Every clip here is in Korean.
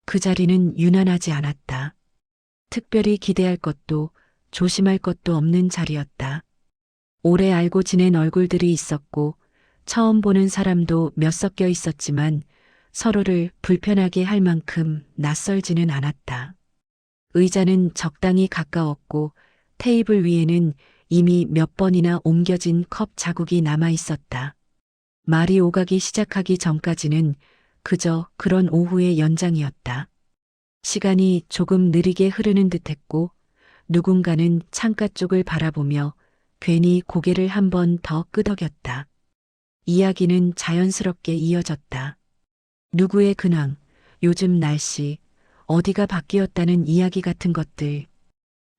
그 자리는 유난하지 않았다. 특별히 기대할 것도 조심할 것도 없는 자리였다. 오래 알고 지낸 얼굴들이 있었고 처음 보는 사람도 몇 섞여 있었지만 서로를 불편하게 할 만큼 낯설지는 않았다. 의자는 적당히 가까웠고 테이블 위에는 이미 몇 번이나 옮겨진 컵 자국이 남아 있었다. 말이 오가기 시작하기 전까지는 그저 그런 오후의 연장이었다. 시간이 조금 느리게 흐르는 듯했고 누군가는 창가 쪽을 바라보며 괜히 고개를 한 번 더 끄덕였다. 이야기는 자연스럽게 이어졌다. 누구의 근황, 요즘 날씨, 어디가 바뀌었다는 이야기 같은 것들.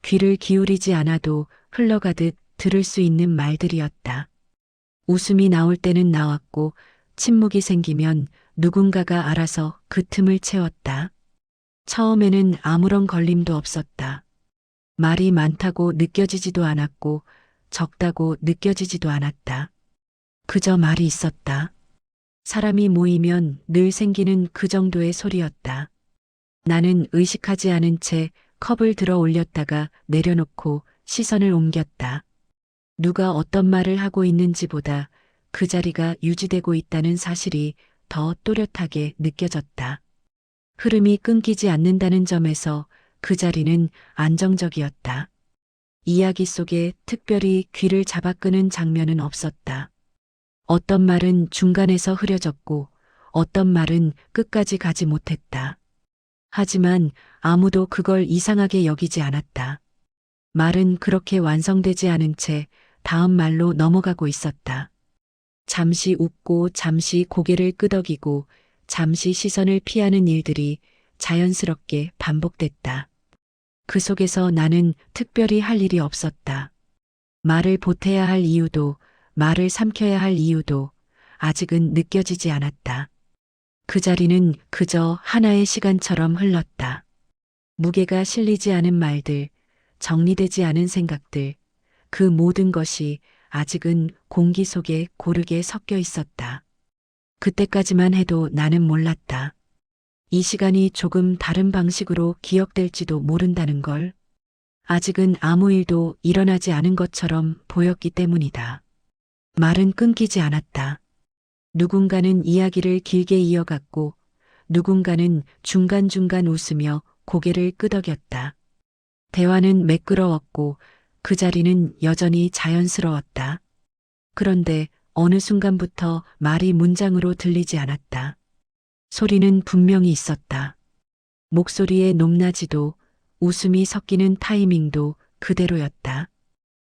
귀를 기울이지 않아도 흘러가듯 들을 수 있는 말들이었다. 웃음이 나올 때는 나왔고 침묵이 생기면 누군가가 알아서 그 틈을 채웠다. 처음에는 아무런 걸림도 없었다. 말이 많다고 느껴지지도 않았고 적다고 느껴지지도 않았다. 그저 말이 있었다. 사람이 모이면 늘 생기는 그 정도의 소리였다. 나는 의식하지 않은 채 컵을 들어 올렸다가 내려놓고 시선을 옮겼다. 누가 어떤 말을 하고 있는지보다 그 자리가 유지되고 있다는 사실이 더 또렷하게 느껴졌다. 흐름이 끊기지 않는다는 점에서 그 자리는 안정적이었다. 이야기 속에 특별히 귀를 잡아끄는 장면은 없었다. 어떤 말은 중간에서 흐려졌고 어떤 말은 끝까지 가지 못했다. 하지만 아무도 그걸 이상하게 여기지 않았다. 말은 그렇게 완성되지 않은 채 다음 말로 넘어가고 있었다. 잠시 웃고 잠시 고개를 끄덕이고 잠시 시선을 피하는 일들이 자연스럽게 반복됐다. 그 속에서 나는 특별히 할 일이 없었다. 말을 보태야 할 이유도 말을 삼켜야 할 이유도 아직은 느껴지지 않았다. 그 자리는 그저 하나의 시간처럼 흘렀다. 무게가 실리지 않은 말들, 정리되지 않은 생각들, 그 모든 것이 아직은 공기 속에 고르게 섞여 있었다. 그때까지만 해도 나는 몰랐다. 이 시간이 조금 다른 방식으로 기억될지도 모른다는 걸. 아직은 아무 일도 일어나지 않은 것처럼 보였기 때문이다. 말은 끊기지 않았다. 누군가는 이야기를 길게 이어갔고 누군가는 중간중간 웃으며 고개를 끄덕였다. 대화는 매끄러웠고 그 자리는 여전히 자연스러웠다. 그런데 어느 순간부터 말이 문장으로 들리지 않았다. 소리는 분명히 있었다. 목소리의 높낮이도 웃음이 섞이는 타이밍도 그대로였다.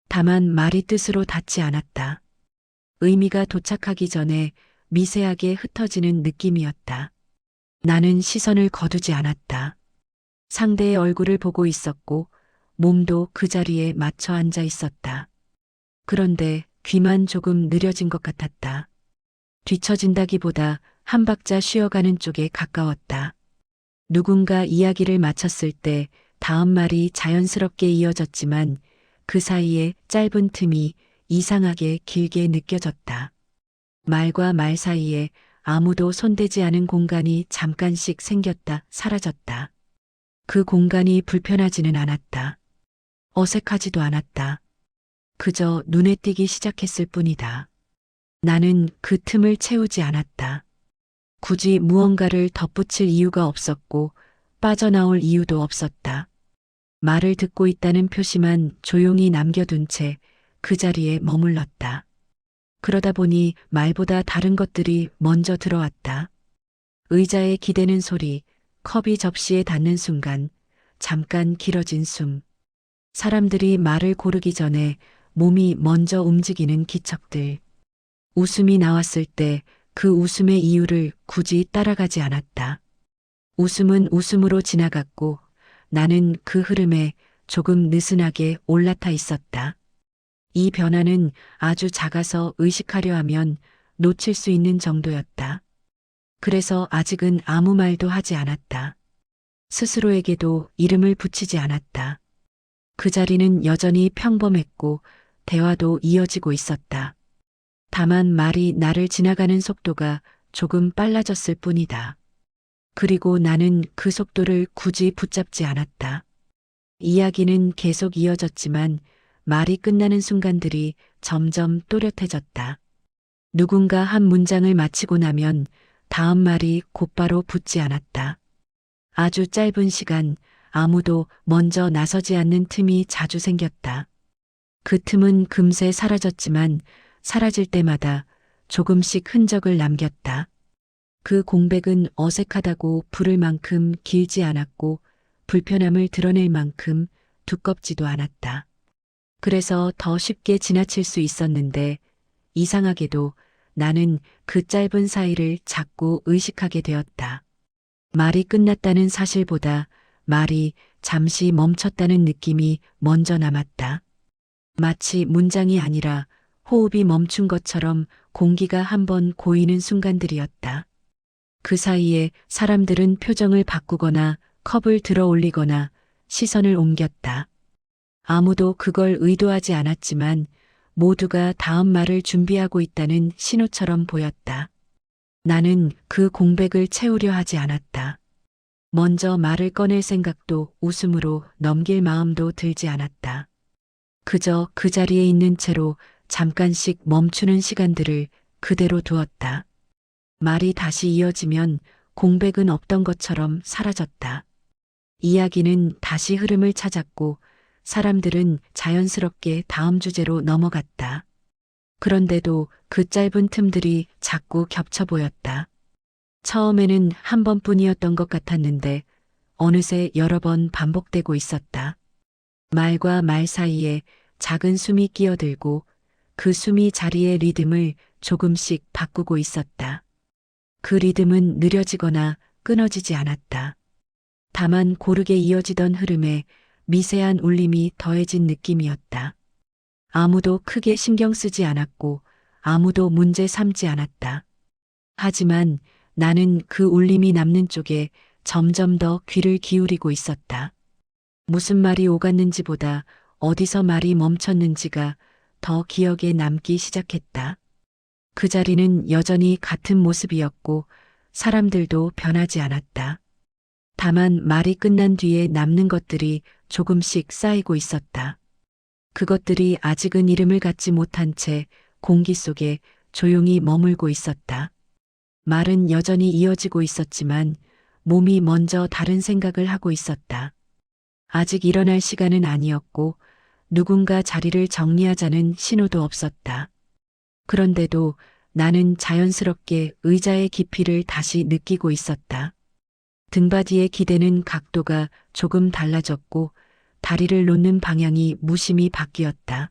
다만 말이 뜻으로 닿지 않았다. 의미가 도착하기 전에 미세하게 흩어지는 느낌이었다. 나는 시선을 거두지 않았다. 상대의 얼굴을 보고 있었고 몸도 그 자리에 맞춰 앉아 있었다. 그런데 귀만 조금 느려진 것 같았다. 뒤처진다기보다 한 박자 쉬어가는 쪽에 가까웠다. 누군가 이야기를 마쳤을 때 다음 말이 자연스럽게 이어졌지만 그 사이에 짧은 틈이 이상하게 길게 느껴졌다. 말과 말 사이에 아무도 손대지 않은 공간이 잠깐씩 생겼다 사라졌다. 그 공간이 불편하지는 않았다. 어색하지도 않았다. 그저 눈에 띄기 시작했을 뿐이다. 나는 그 틈을 채우지 않았다. 굳이 무언가를 덧붙일 이유가 없었고 빠져나올 이유도 없었다. 말을 듣고 있다는 표시만 조용히 남겨둔 채 그 자리에 머물렀다. 그러다 보니 말보다 다른 것들이 먼저 들어왔다. 의자에 기대는 소리, 컵이 접시에 닿는 순간, 잠깐 길어진 숨. 사람들이 말을 고르기 전에 몸이 먼저 움직이는 기척들. 웃음이 나왔을 때 그 웃음의 이유를 굳이 따라가지 않았다. 웃음은 웃음으로 지나갔고 나는 그 흐름에 조금 느슨하게 올라타 있었다. 이 변화는 아주 작아서 의식하려 하면 놓칠 수 있는 정도였다. 그래서 아직은 아무 말도 하지 않았다. 스스로에게도 이름을 붙이지 않았다. 그 자리는 여전히 평범했고 대화도 이어지고 있었다. 다만 말이 나를 지나가는 속도가 조금 빨라졌을 뿐이다. 그리고 나는 그 속도를 굳이 붙잡지 않았다. 이야기는 계속 이어졌지만 말이 끝나는 순간들이 점점 또렷해졌다. 누군가 한 문장을 마치고 나면 다음 말이 곧바로 붙지 않았다. 아주 짧은 시간 아무도 먼저 나서지 않는 틈이 자주 생겼다. 그 틈은 금세 사라졌지만 사라질 때마다 조금씩 흔적을 남겼다. 그 공백은 어색하다고 부를 만큼 길지 않았고 불편함을 드러낼 만큼 두껍지도 않았다. 그래서 더 쉽게 지나칠 수 있었는데 이상하게도 나는 그 짧은 사이를 자꾸 의식하게 되었다. 말이 끝났다는 사실보다 말이 잠시 멈췄다는 느낌이 먼저 남았다. 마치 문장이 아니라 호흡이 멈춘 것처럼 공기가 한번 고이는 순간들이었다. 그 사이에 사람들은 표정을 바꾸거나 컵을 들어 올리거나 시선을 옮겼다. 아무도 그걸 의도하지 않았지만 모두가 다음 말을 준비하고 있다는 신호처럼 보였다. 나는 그 공백을 채우려 하지 않았다. 먼저 말을 꺼낼 생각도 웃음으로 넘길 마음도 들지 않았다. 그저 그 자리에 있는 채로 잠깐씩 멈추는 시간들을 그대로 두었다. 말이 다시 이어지면 공백은 없던 것처럼 사라졌다. 이야기는 다시 흐름을 찾았고 사람들은 자연스럽게 다음 주제로 넘어갔다. 그런데도 그 짧은 틈들이 자꾸 겹쳐 보였다. 처음에는 한 번뿐이었던 것 같았는데 어느새 여러 번 반복되고 있었다. 말과 말 사이에 작은 숨이 끼어들고 그 숨이 자리의 리듬을 조금씩 바꾸고 있었다. 그 리듬은 느려지거나 끊어지지 않았다. 다만 고르게 이어지던 흐름에 미세한 울림이 더해진 느낌이었다. 아무도 크게 신경 쓰지 않았고 아무도 문제 삼지 않았다. 하지만 나는 그 울림이 남는 쪽에 점점 더 귀를 기울이고 있었다. 무슨 말이 오갔는지보다 어디서 말이 멈췄는지가 더 기억에 남기 시작했다. 그 자리는 여전히 같은 모습이었고 사람들도 변하지 않았다. 다만 말이 끝난 뒤에 남는 것들이 조금씩 쌓이고 있었다. 그것들이 아직은 이름을 갖지 못한 채 공기 속에 조용히 머물고 있었다. 말은 여전히 이어지고 있었지만 몸이 먼저 다른 생각을 하고 있었다. 아직 일어날 시간은 아니었고 누군가 자리를 정리하자는 신호도 없었다. 그런데도 나는 자연스럽게 의자의 깊이를 다시 느끼고 있었다. 등받이의 기대는 각도가 조금 달라졌고 다리를 놓는 방향이 무심히 바뀌었다.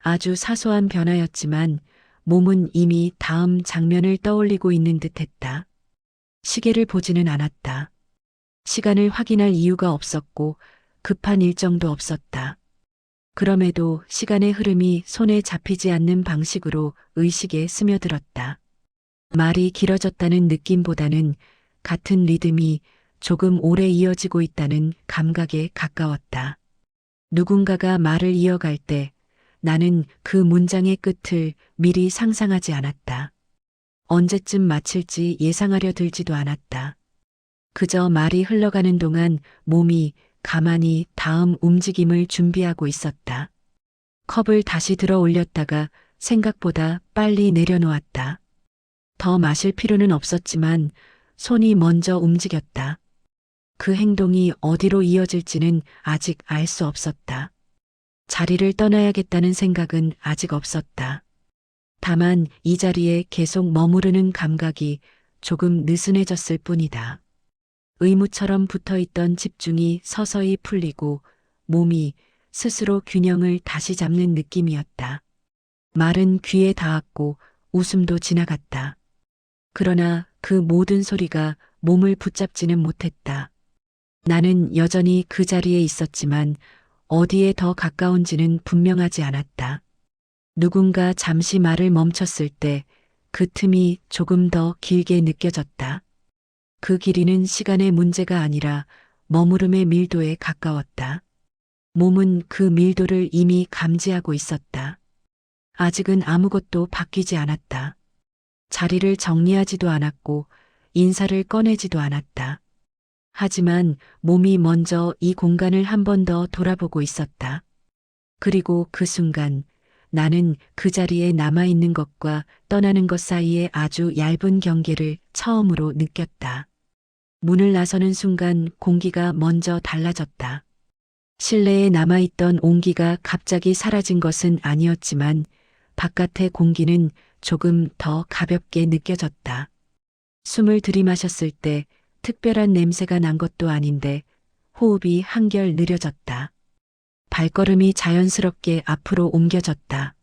아주 사소한 변화였지만 몸은 이미 다음 장면을 떠올리고 있는 듯했다. 시계를 보지는 않았다. 시간을 확인할 이유가 없었고 급한 일정도 없었다. 그럼에도 시간의 흐름이 손에 잡히지 않는 방식으로 의식에 스며들었다. 말이 길어졌다는 느낌보다는 같은 리듬이 조금 오래 이어지고 있다는 감각에 가까웠다. 누군가가 말을 이어갈 때 나는 그 문장의 끝을 미리 상상하지 않았다. 언제쯤 마칠지 예상하려 들지도 않았다. 그저 말이 흘러가는 동안 몸이 가만히 다음 움직임을 준비하고 있었다. 컵을 다시 들어 올렸다가 생각보다 빨리 내려놓았다. 더 마실 필요는 없었지만 손이 먼저 움직였다. 그 행동이 어디로 이어질지는 아직 알 수 없었다. 자리를 떠나야겠다는 생각은 아직 없었다. 다만 이 자리에 계속 머무르는 감각이 조금 느슨해졌을 뿐이다. 의무처럼 붙어있던 집중이 서서히 풀리고 몸이 스스로 균형을 다시 잡는 느낌이었다. 말은 귀에 닿았고 웃음도 지나갔다. 그러나 그 모든 소리가 몸을 붙잡지는 못했다. 나는 여전히 그 자리에 있었지만 어디에 더 가까운지는 분명하지 않았다. 누군가 잠시 말을 멈췄을 때 그 틈이 조금 더 길게 느껴졌다. 그 길이는 시간의 문제가 아니라 머무름의 밀도에 가까웠다. 몸은 그 밀도를 이미 감지하고 있었다. 아직은 아무것도 바뀌지 않았다. 자리를 정리하지도 않았고 인사를 꺼내지도 않았다. 하지만 몸이 먼저 이 공간을 한 번 더 돌아보고 있었다. 그리고 그 순간 나는 그 자리에 남아있는 것과 떠나는 것 사이에 아주 얇은 경계를 처음으로 느꼈다. 문을 나서는 순간 공기가 먼저 달라졌다. 실내에 남아있던 온기가 갑자기 사라진 것은 아니었지만 바깥의 공기는 조금 더 가볍게 느껴졌다. 숨을 들이마셨을 때 특별한 냄새가 난 것도 아닌데 호흡이 한결 느려졌다. 발걸음이 자연스럽게 앞으로 옮겨졌다.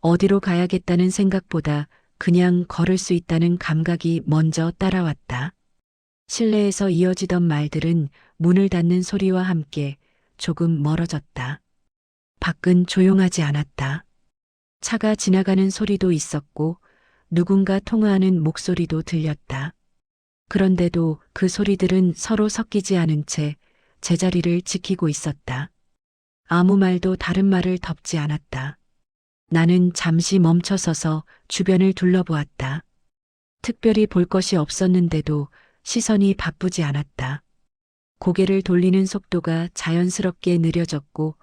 어디로 가야겠다는 생각보다 그냥 걸을 수 있다는 감각이 먼저 따라왔다. 실내에서 이어지던 말들은 문을 닫는 소리와 함께 조금 멀어졌다. 밖은 조용하지 않았다. 차가 지나가는 소리도 있었고 누군가 통화하는 목소리도 들렸다. 그런데도 그 소리들은 서로 섞이지 않은 채 제자리를 지키고 있었다. 아무 말도 다른 말을 덮지 않았다. 나는 잠시 멈춰서서 주변을 둘러보았다. 특별히 볼 것이 없었는데도 시선이 바쁘지 않았다. 고개를 돌리는 속도가 자연스럽게 느려졌고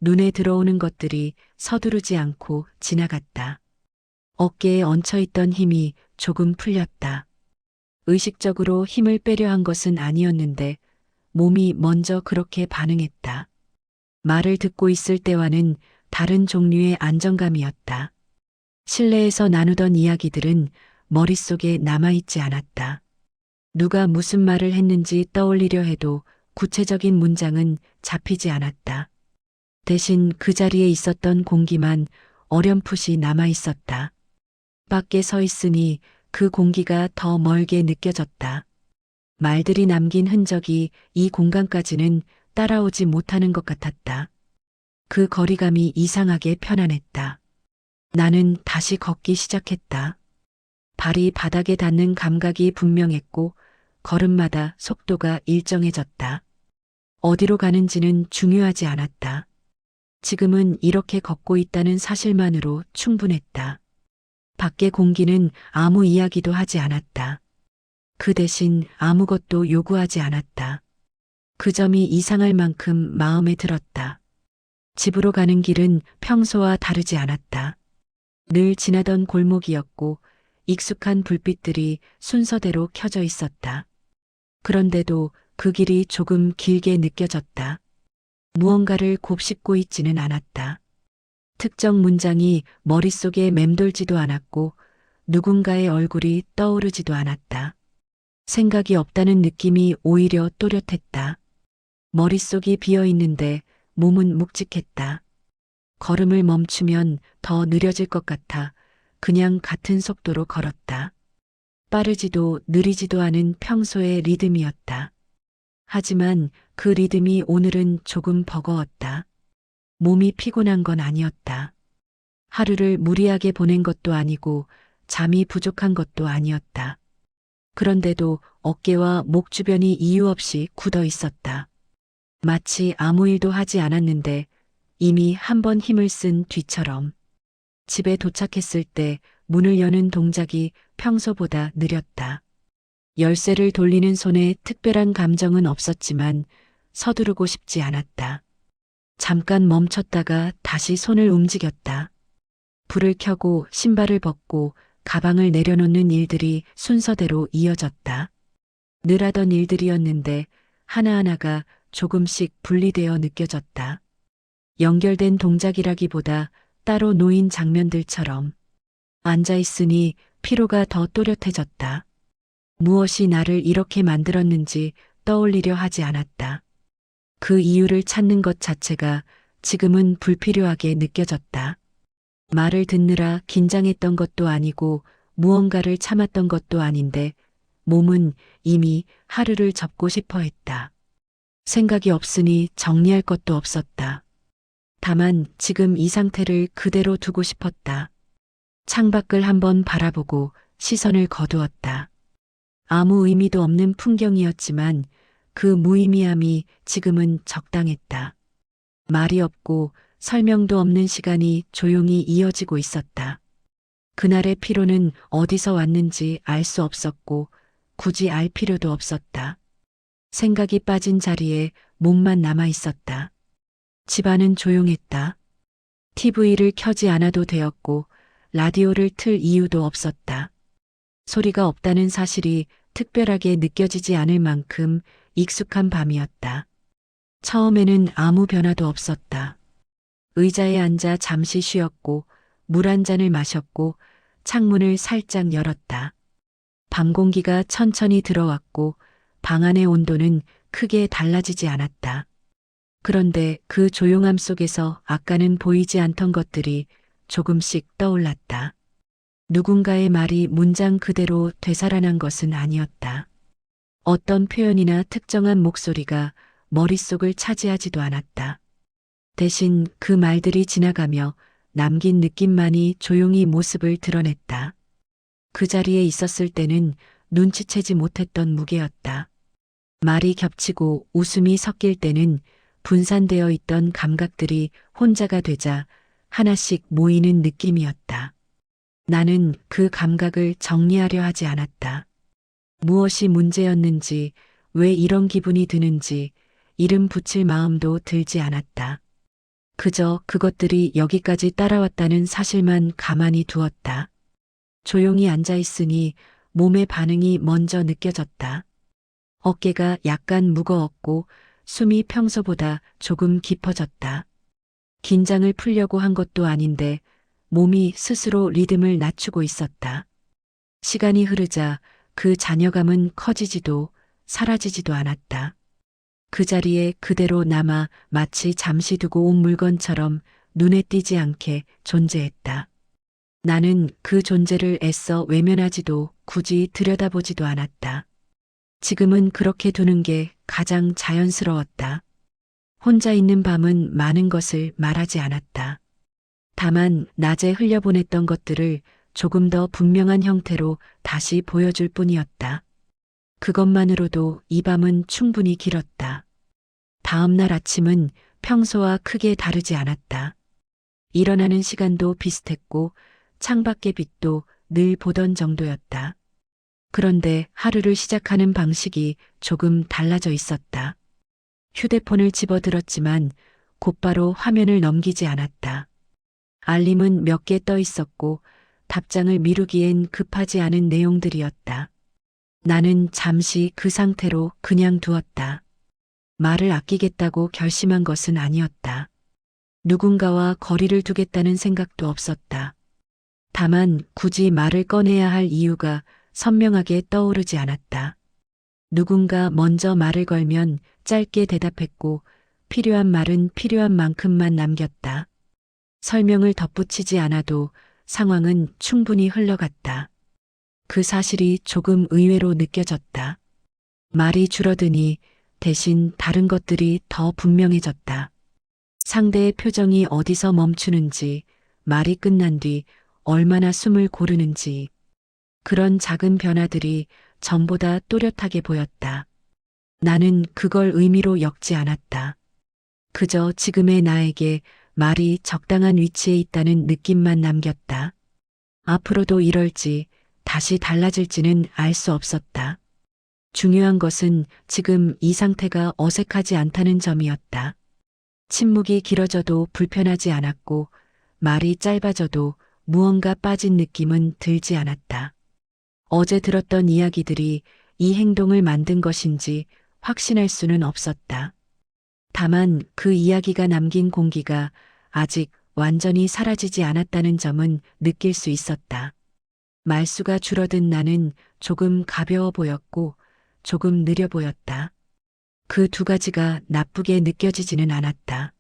눈에 들어오는 것들이 서두르지 않고 지나갔다. 어깨에 얹혀있던 힘이 조금 풀렸다. 의식적으로 힘을 빼려 한 것은 아니었는데 몸이 먼저 그렇게 반응했다. 말을 듣고 있을 때와는 다른 종류의 안정감이었다. 실내에서 나누던 이야기들은 머릿속에 남아있지 않았다. 누가 무슨 말을 했는지 떠올리려 해도 구체적인 문장은 잡히지 않았다. 대신 그 자리에 있었던 공기만 어렴풋이 남아있었다. 밖에 서 있으니 그 공기가 더 멀게 느껴졌다. 말들이 남긴 흔적이 이 공간까지는 따라오지 못하는 것 같았다. 그 거리감이 이상하게 편안했다. 나는 다시 걷기 시작했다. 발이 바닥에 닿는 감각이 분명했고 걸음마다 속도가 일정해졌다. 어디로 가는지는 중요하지 않았다. 지금은 이렇게 걷고 있다는 사실만으로 충분했다. 밖의 공기는 아무 이야기도 하지 않았다. 그 대신 아무것도 요구하지 않았다. 그 점이 이상할 만큼 마음에 들었다. 집으로 가는 길은 평소와 다르지 않았다. 늘 지나던 골목이었고 익숙한 불빛들이 순서대로 켜져 있었다. 그런데도 그 길이 조금 길게 느껴졌다. 무언가를 곱씹고 있지는 않았다. 특정 문장이 머릿속에 맴돌지도 않았고 누군가의 얼굴이 떠오르지도 않았다. 생각이 없다는 느낌이 오히려 또렷했다. 머릿속이 비어 있는데 몸은 묵직했다. 걸음을 멈추면 더 느려질 것 같아 그냥 같은 속도로 걸었다. 빠르지도 느리지도 않은 평소의 리듬이었다. 하지만 그 리듬이 오늘은 조금 버거웠다. 몸이 피곤한 건 아니었다. 하루를 무리하게 보낸 것도 아니고 잠이 부족한 것도 아니었다. 그런데도 어깨와 목 주변이 이유 없이 굳어 있었다. 마치 아무 일도 하지 않았는데 이미 한 번 힘을 쓴 뒤처럼. 집에 도착했을 때 문을 여는 동작이 평소보다 느렸다. 열쇠를 돌리는 손에 특별한 감정은 없었지만 서두르고 싶지 않았다. 잠깐 멈췄다가 다시 손을 움직였다. 불을 켜고 신발을 벗고 가방을 내려놓는 일들이 순서대로 이어졌다. 늘 하던 일들이었는데 하나하나가 조금씩 분리되어 느껴졌다. 연결된 동작이라기보다 따로 놓인 장면들처럼. 앉아있으니 피로가 더 또렷해졌다. 무엇이 나를 이렇게 만들었는지 떠올리려 하지 않았다. 그 이유를 찾는 것 자체가 지금은 불필요하게 느껴졌다. 말을 듣느라 긴장했던 것도 아니고 무언가를 참았던 것도 아닌데 몸은 이미 하루를 접고 싶어 했다. 생각이 없으니 정리할 것도 없었다. 다만 지금 이 상태를 그대로 두고 싶었다. 창밖을 한번 바라보고 시선을 거두었다. 아무 의미도 없는 풍경이었지만 그 무의미함이 지금은 적당했다. 말이 없고 설명도 없는 시간이 조용히 이어지고 있었다. 그날의 피로는 어디서 왔는지 알 수 없었고 굳이 알 필요도 없었다. 생각이 빠진 자리에 몸만 남아 있었다. 집안은 조용했다. TV를 켜지 않아도 되었고 라디오를 틀 이유도 없었다. 소리가 없다는 사실이 특별하게 느껴지지 않을 만큼 익숙한 밤이었다. 처음에는 아무 변화도 없었다. 의자에 앉아 잠시 쉬었고 물 한 잔을 마셨고 창문을 살짝 열었다. 밤 공기가 천천히 들어왔고 방 안의 온도는 크게 달라지지 않았다. 그런데 그 조용함 속에서 아까는 보이지 않던 것들이 조금씩 떠올랐다. 누군가의 말이 문장 그대로 되살아난 것은 아니었다. 어떤 표현이나 특정한 목소리가 머릿속을 차지하지도 않았다. 대신 그 말들이 지나가며 남긴 느낌만이 조용히 모습을 드러냈다. 그 자리에 있었을 때는 눈치채지 못했던 무게였다. 말이 겹치고 웃음이 섞일 때는 분산되어 있던 감각들이 혼자가 되자 하나씩 모이는 느낌이었다. 나는 그 감각을 정리하려 하지 않았다. 무엇이 문제였는지, 왜 이런 기분이 드는지 이름 붙일 마음도 들지 않았다. 그저 그것들이 여기까지 따라왔다는 사실만 가만히 두었다. 조용히 앉아 있으니 몸의 반응이 먼저 느껴졌다. 어깨가 약간 무거웠고 숨이 평소보다 조금 깊어졌다. 긴장을 풀려고 한 것도 아닌데 몸이 스스로 리듬을 낮추고 있었다. 시간이 흐르자 그 잔여감은 커지지도 사라지지도 않았다. 그 자리에 그대로 남아 마치 잠시 두고 온 물건처럼 눈에 띄지 않게 존재했다. 나는 그 존재를 애써 외면하지도 굳이 들여다보지도 않았다. 지금은 그렇게 두는 게 가장 자연스러웠다. 혼자 있는 밤은 많은 것을 말하지 않았다. 다만 낮에 흘려보냈던 것들을 조금 더 분명한 형태로 다시 보여줄 뿐이었다. 그것만으로도 이 밤은 충분히 길었다. 다음 날 아침은 평소와 크게 다르지 않았다. 일어나는 시간도 비슷했고 창밖의 빛도 늘 보던 정도였다. 그런데 하루를 시작하는 방식이 조금 달라져 있었다. 휴대폰을 집어들었지만 곧바로 화면을 넘기지 않았다. 알림은 몇 개 떠 있었고 답장을 미루기엔 급하지 않은 내용들이었다. 나는 잠시 그 상태로 그냥 두었다. 말을 아끼겠다고 결심한 것은 아니었다. 누군가와 거리를 두겠다는 생각도 없었다. 다만 굳이 말을 꺼내야 할 이유가 선명하게 떠오르지 않았다. 누군가 먼저 말을 걸면 짧게 대답했고 필요한 말은 필요한 만큼만 남겼다. 설명을 덧붙이지 않아도 상황은 충분히 흘러갔다. 그 사실이 조금 의외로 느껴졌다. 말이 줄어드니 대신 다른 것들이 더 분명해졌다. 상대의 표정이 어디서 멈추는지, 말이 끝난 뒤 얼마나 숨을 고르는지, 그런 작은 변화들이 전보다 또렷하게 보였다. 나는 그걸 의미로 엮지 않았다. 그저 지금의 나에게 말이 적당한 위치에 있다는 느낌만 남겼다. 앞으로도 이럴지 다시 달라질지는 알 수 없었다. 중요한 것은 지금 이 상태가 어색하지 않다는 점이었다. 침묵이 길어져도 불편하지 않았고 말이 짧아져도 무언가 빠진 느낌은 들지 않았다. 어제 들었던 이야기들이 이 행동을 만든 것인지 확신할 수는 없었다. 다만 그 이야기가 남긴 공기가 아직 완전히 사라지지 않았다는 점은 느낄 수 있었다. 말수가 줄어든 나는 조금 가벼워 보였고 조금 느려 보였다. 그 두 가지가 나쁘게 느껴지지는 않았다.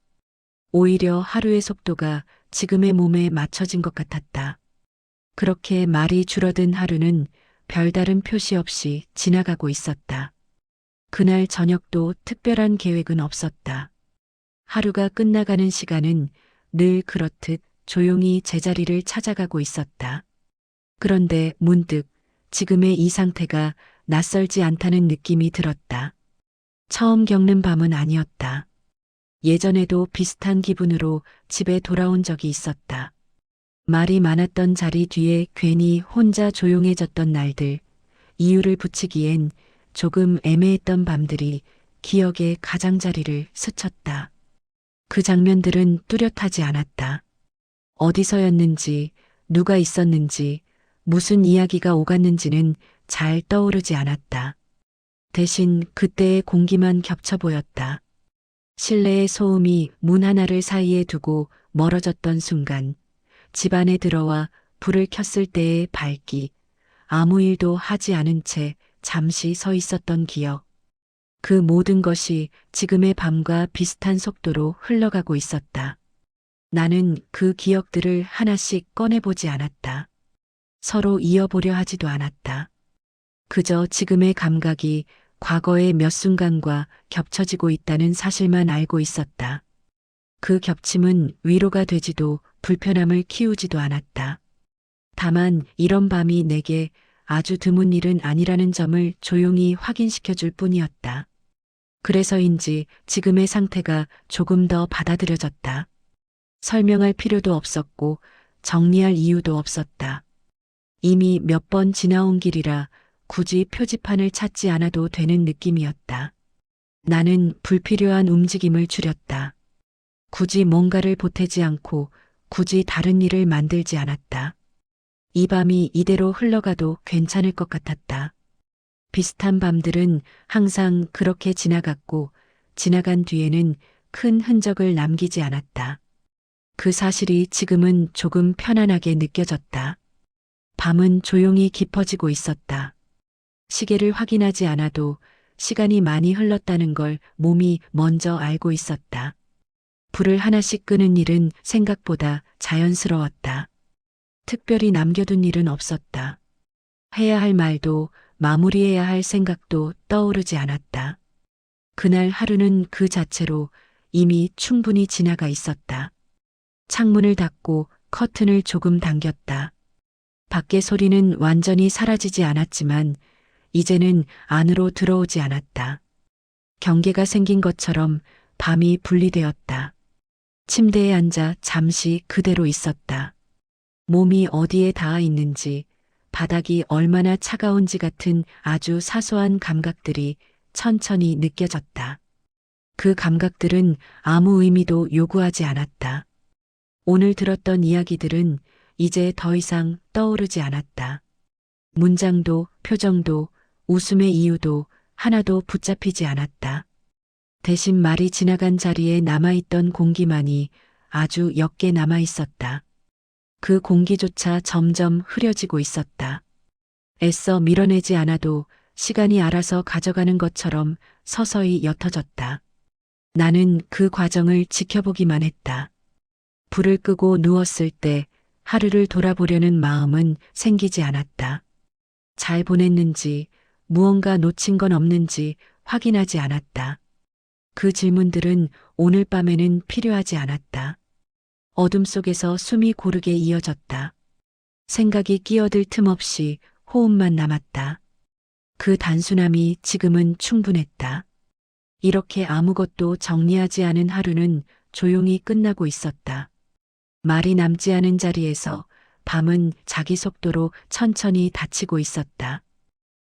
오히려 하루의 속도가 지금의 몸에 맞춰진 것 같았다. 그렇게 말이 줄어든 하루는 별다른 표시 없이 지나가고 있었다. 그날 저녁도 특별한 계획은 없었다. 하루가 끝나가는 시간은 늘 그렇듯 조용히 제자리를 찾아가고 있었다. 그런데 문득 지금의 이 상태가 낯설지 않다는 느낌이 들었다. 처음 겪는 밤은 아니었다. 예전에도 비슷한 기분으로 집에 돌아온 적이 있었다. 말이 많았던 자리 뒤에 괜히 혼자 조용해졌던 날들, 이유를 붙이기엔 조금 애매했던 밤들이 기억의 가장자리를 스쳤다. 그 장면들은 뚜렷하지 않았다. 어디서였는지, 누가 있었는지, 무슨 이야기가 오갔는지는 잘 떠오르지 않았다. 대신 그때의 공기만 겹쳐 보였다. 실내의 소음이 문 하나를 사이에 두고 멀어졌던 순간, 집 안에 들어와 불을 켰을 때의 밝기, 아무 일도 하지 않은 채 잠시 서 있었던 기억. 그 모든 것이 지금의 밤과 비슷한 속도로 흘러가고 있었다. 나는 그 기억들을 하나씩 꺼내보지 않았다. 서로 이어보려 하지도 않았다. 그저 지금의 감각이 과거의 몇 순간과 겹쳐지고 있다는 사실만 알고 있었다. 그 겹침은 위로가 되지도 불편함을 키우지도 않았다. 다만 이런 밤이 내게 아주 드문 일은 아니라는 점을 조용히 확인시켜 줄 뿐이었다. 그래서인지 지금의 상태가 조금 더 받아들여졌다. 설명할 필요도 없었고 정리할 이유도 없었다. 이미 몇 번 지나온 길이라 굳이 표지판을 찾지 않아도 되는 느낌이었다. 나는 불필요한 움직임을 줄였다. 굳이 뭔가를 보태지 않고 굳이 다른 일을 만들지 않았다. 이 밤이 이대로 흘러가도 괜찮을 것 같았다. 비슷한 밤들은 항상 그렇게 지나갔고 지나간 뒤에는 큰 흔적을 남기지 않았다. 그 사실이 지금은 조금 편안하게 느껴졌다. 밤은 조용히 깊어지고 있었다. 시계를 확인하지 않아도 시간이 많이 흘렀다는 걸 몸이 먼저 알고 있었다. 불을 하나씩 끄는 일은 생각보다 자연스러웠다. 특별히 남겨둔 일은 없었다. 해야 할 말도 마무리해야 할 생각도 떠오르지 않았다. 그날 하루는 그 자체로 이미 충분히 지나가 있었다. 창문을 닫고 커튼을 조금 당겼다. 밖의 소리는 완전히 사라지지 않았지만 이제는 안으로 들어오지 않았다. 경계가 생긴 것처럼 밤이 분리되었다. 침대에 앉아 잠시 그대로 있었다. 몸이 어디에 닿아 있는지, 바닥이 얼마나 차가운지 같은 아주 사소한 감각들이 천천히 느껴졌다. 그 감각들은 아무 의미도 요구하지 않았다. 오늘 들었던 이야기들은 이제 더 이상 떠오르지 않았다. 문장도 표정도 웃음의 이유도 하나도 붙잡히지 않았다. 대신 말이 지나간 자리에 남아있던 공기만이 아주 옅게 남아있었다. 그 공기조차 점점 흐려지고 있었다. 애써 밀어내지 않아도 시간이 알아서 가져가는 것처럼 서서히 옅어졌다. 나는 그 과정을 지켜보기만 했다. 불을 끄고 누웠을 때 하루를 돌아보려는 마음은 생기지 않았다. 잘 보냈는지, 무언가 놓친 건 없는지 확인하지 않았다. 그 질문들은 오늘 밤에는 필요하지 않았다. 어둠 속에서 숨이 고르게 이어졌다. 생각이 끼어들 틈 없이 호흡만 남았다. 그 단순함이 지금은 충분했다. 이렇게 아무것도 정리하지 않은 하루는 조용히 끝나고 있었다. 말이 남지 않은 자리에서 밤은 자기 속도로 천천히 닫히고 있었다.